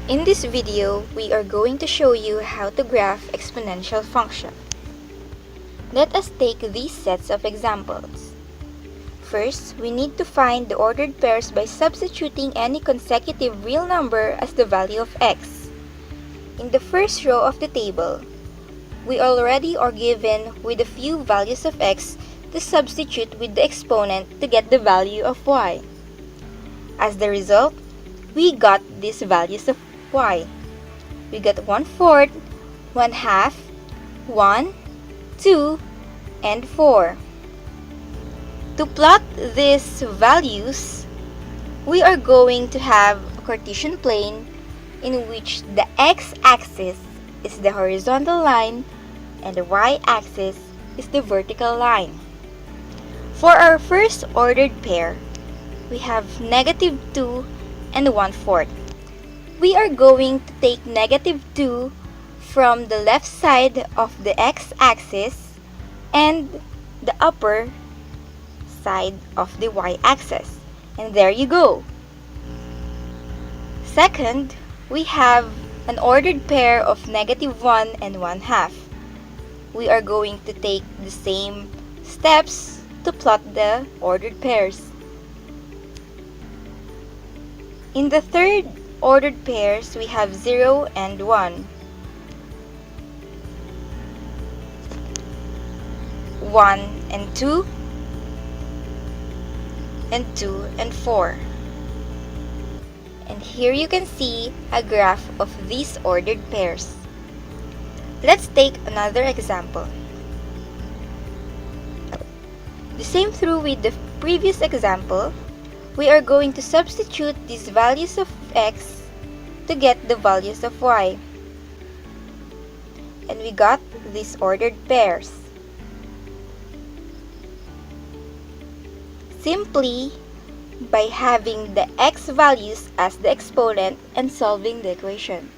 In this video, we are going to show you how to graph exponential function. Let us take these sets of examples. First, we need to find the ordered pairs by substituting any consecutive real number as the value of x. In the first row of the table, we already are given with a few values of x to substitute with the exponent to get the value of y. As the result, we got these values of y. We got 1/4, 1/2, 1, 2, and 4. To plot these values, we are going to have a Cartesian plane in which the x-axis is the horizontal line and the y-axis is the vertical line. For our first ordered pair, we have -2 and 1/4. We are going to take -2 from the left side of the x-axis and the upper side of the y-axis. And there you go. Second, we have an ordered pair of -1 and 1/2. We are going to take the same steps to plot the ordered pairs. In the third ordered pairs, we have 0 and 1. 1 and 2, and 2 and 4. And here you can see a graph of these ordered pairs. Let's take another example. The same through with the previous example, we are going to substitute these values of x to get the values of y. And we got these ordered pairs. Simply by having the x values as the exponent and solving the equation.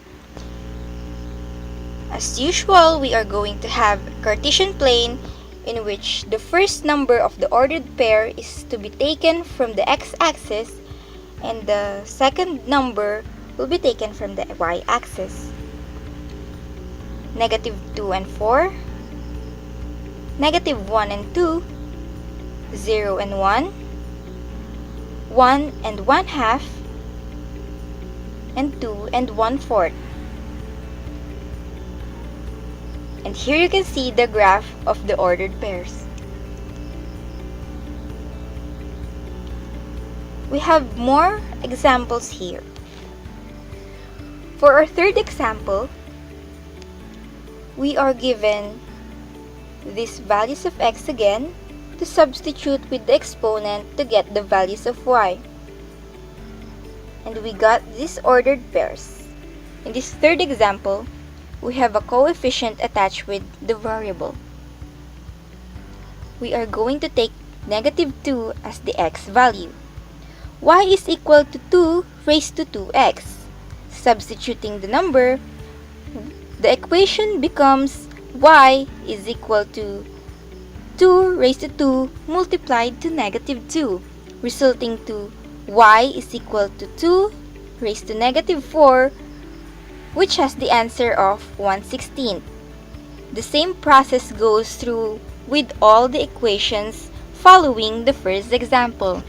As usual, we are going to have a Cartesian plane in which the first number of the ordered pair is to be taken from the x-axis and the second number will be taken from the y-axis. -2 and 4, -1 and 2, 0 and 1, 1 and 1/2, and 2 and 1/4. And here you can see the graph of the ordered pairs. We have more examples here. For our third example, we are given these values of x again to substitute with the exponent to get the values of y. And we got these ordered pairs. In this third example, we have a coefficient attached with the variable. We are going to take -2 as the x value. Y is equal to 2 raised to 2x. Substituting the number, the equation becomes y is equal to 2 raised to 2 multiplied to -2, resulting to y is equal to 2 raised to -4, which has the answer of 1/16. The same process goes through with all the equations following the first example.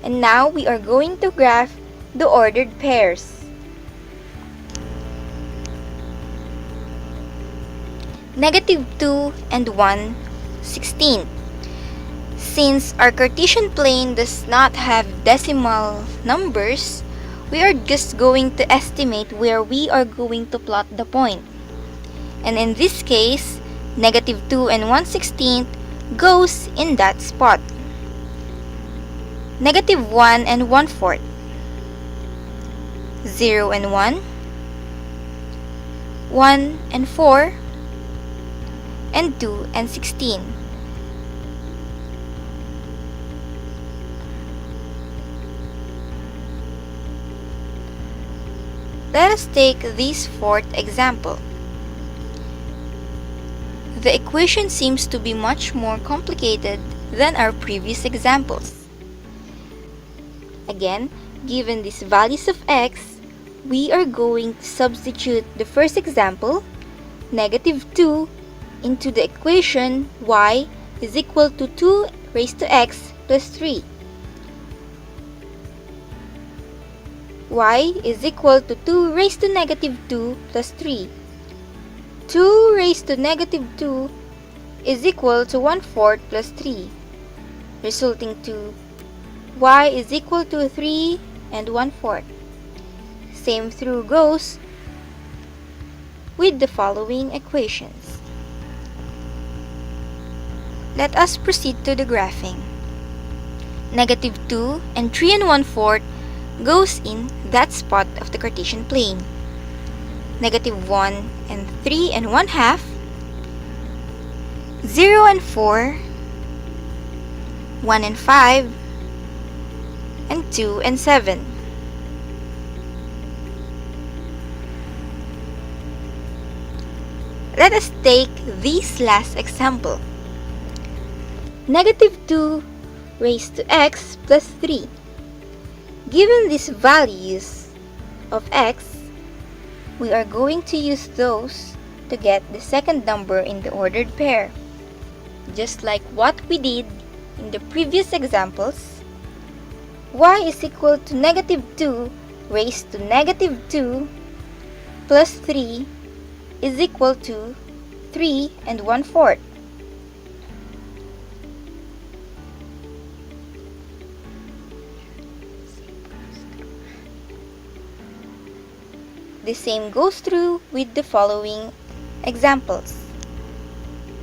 And now we are going to graph the ordered pairs. -2 and 1/16. Since our Cartesian plane does not have decimal numbers, we are just going to estimate where we are going to plot the point. And in this case, -2 and 1/16 goes in that spot. -1 and 1/4. 0 and 1. 1 and 4. And 2 and 16. Let us take this fourth example. The equation seems to be much more complicated than our previous examples. Again, given these values of x, we are going to substitute the first example, -2, into the equation y is equal to 2 raised to x plus 3. Y is equal to 2 raised to -2 plus 3. 2 raised to -2 is equal to 1/4 plus 3, resulting to y is equal to 3 and 1/4. Same through goes with the following equations. Let us proceed to the graphing. -2 and 3 and 1/4 goes in that spot of the Cartesian plane. -1 and 3 and 1/2, 0 and 4, 1 and 5, and 2 and 7. Let us take this last example. -2 raised to x plus 3. Given these values of x, we are going to use those to get the second number in the ordered pair. Just like what we did in the previous examples, y is equal to -2 raised to -2 plus 3 is equal to 3 and 1/4. The same goes through with the following examples.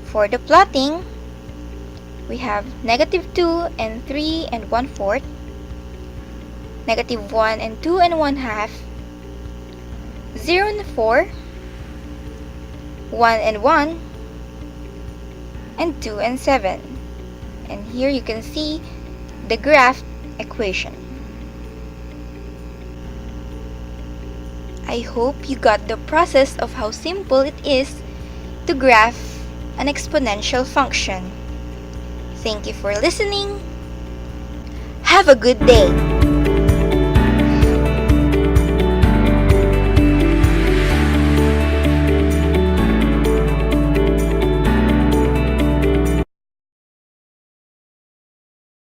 For the plotting, we have -2 and 3 and 1/4, -1 and 2 and 1/2, 0 and 4, 1 and 1, and 2 and 7. And here you can see the graph equation. I hope you got the process of how simple it is to graph an exponential function. Thank you for listening. Have a good day.